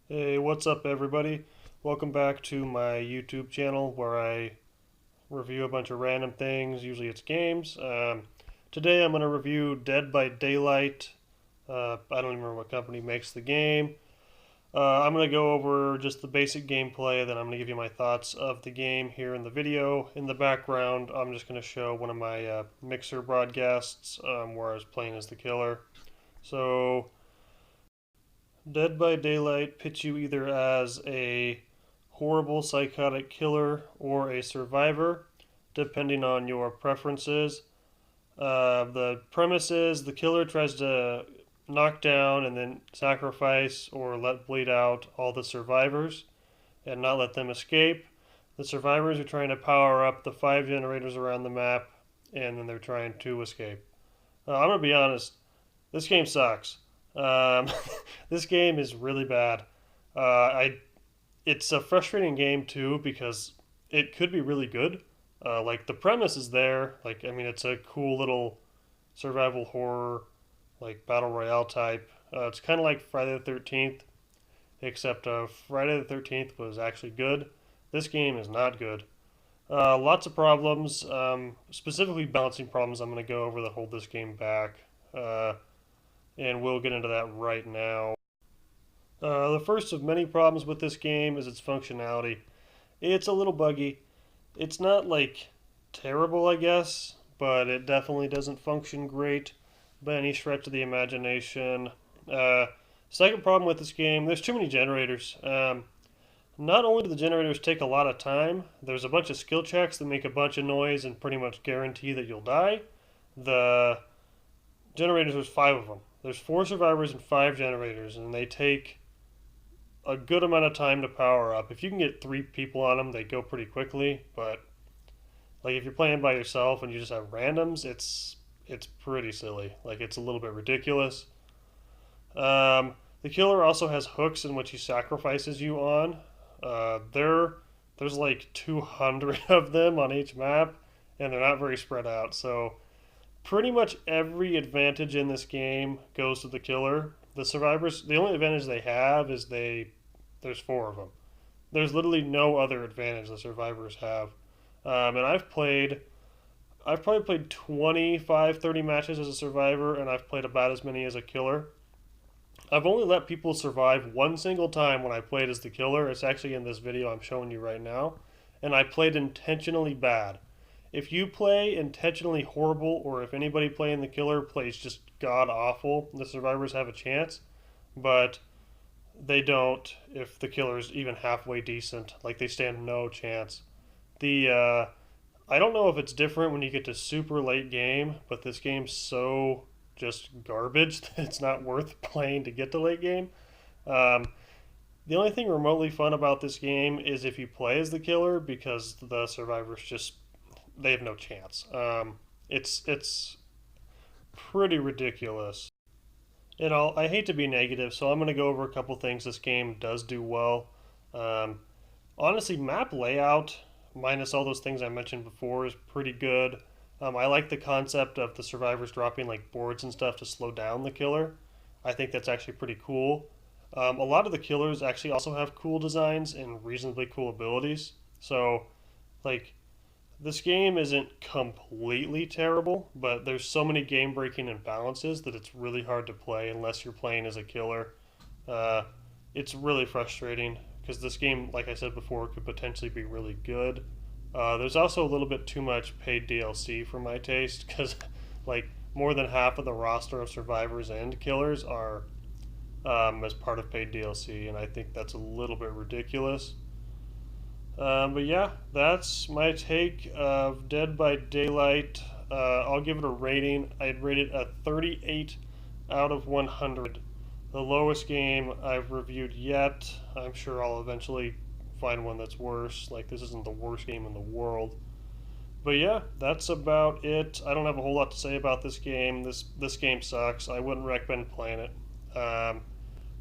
Hey, what's up, everybody? Welcome back to my YouTube channel where I review a bunch of random things. Usually it's games. Today I'm going to review Dead by Daylight. I don't even remember what company makes the game. I'm going to go over just the basic gameplay, then I'm going to give you my thoughts of the game here in the video. In the background, I'm just going to show one of my Mixer broadcasts where I was playing as the killer. So, Dead by Daylight pits you either as a horrible psychotic killer or a survivor, depending on your preferences. The premise is the killer tries to knock down and then sacrifice or let bleed out all the survivors and not let them escape. The survivors are trying to power up the 5 generators around the map, and then they're trying to escape. I'm going to be honest, this game sucks. Um, this game is really bad. I It's a frustrating game too because it could be really good. Like the premise is there. Like I mean, it's a cool little survival horror, like battle royale type. It's kind of like Friday the 13th, except Friday the 13th was actually good. This game is not good. Lots of problems, specifically balancing problems. I'm going to go over that hold this game back, and we'll get into that right now. The first of many problems with this game is its functionality. It's a little buggy. It's not like terrible, I guess, but it definitely doesn't function great by any stretch of the imagination. Uh, Second problem with this game, there's too many generators. Not only do the generators take a lot of time, there's a bunch of skill checks that make a bunch of noise and pretty much guarantee that you'll die. The generators, there's five of them. There's four survivors and five generators, and they take a good amount of time to power up. If you can get three people on them, they go pretty quickly. But like if you're playing by yourself and you just have randoms, it's pretty silly. Like it's a little bit ridiculous. The killer also has hooks in which he sacrifices you on. There's like 200 of them on each map, and they're not very spread out. So pretty much every advantage in this game goes to the killer. The survivors, the only advantage they have is there's four of them. There's literally no other advantage the survivors have. And I've probably played 25, 30 matches as a survivor, and I've played about as many as a killer. I've only let people survive one single time when I played as the killer. It's actually in this video I'm showing you right now. And I played intentionally bad. If you play intentionally horrible, or if anybody playing the killer plays just god awful, the survivors have a chance. But they don't if the killer's even halfway decent. Like they stand no chance. The I don't know if it's different when you get to super late game, but this game's so just garbage that it's not worth playing to get to late game. Um, the only thing remotely fun about this game is if you play as the killer because the survivors just they have no chance. It's pretty ridiculous. I hate to be negative, so I'm going to go over a couple things this game does do well. Um, Honestly, map layout, minus all those things I mentioned before, is pretty good. I like the concept of the survivors dropping like boards and stuff to slow down the killer. I think that's actually pretty cool. A lot of the killers actually also have cool designs and reasonably cool abilities. So, like, this game isn't completely terrible, but there's so many game breaking imbalances that it's really hard to play unless you're playing as a killer. Uh, it's really frustrating because this game, like I said before, could potentially be really good. There's also a little bit too much paid DLC for my taste because, like, more than half of the roster of survivors and killers are as part of paid DLC, and I think that's a little bit ridiculous. But yeah, that's my take of Dead by Daylight. I'll give it a rating. I'd rate it a 38 out of 100. The lowest game I've reviewed yet. I'm sure I'll eventually find one that's worse. Like, this isn't the worst game in the world. But yeah, that's about it. I don't have a whole lot to say about this game. This game sucks. I wouldn't recommend playing it.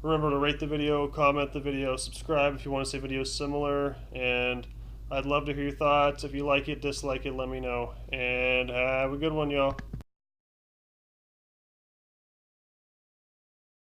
Remember to rate the video, comment the video, subscribe if you want to see videos similar, and I'd love to hear your thoughts. If you like it, dislike it, let me know. And have a good one, y'all.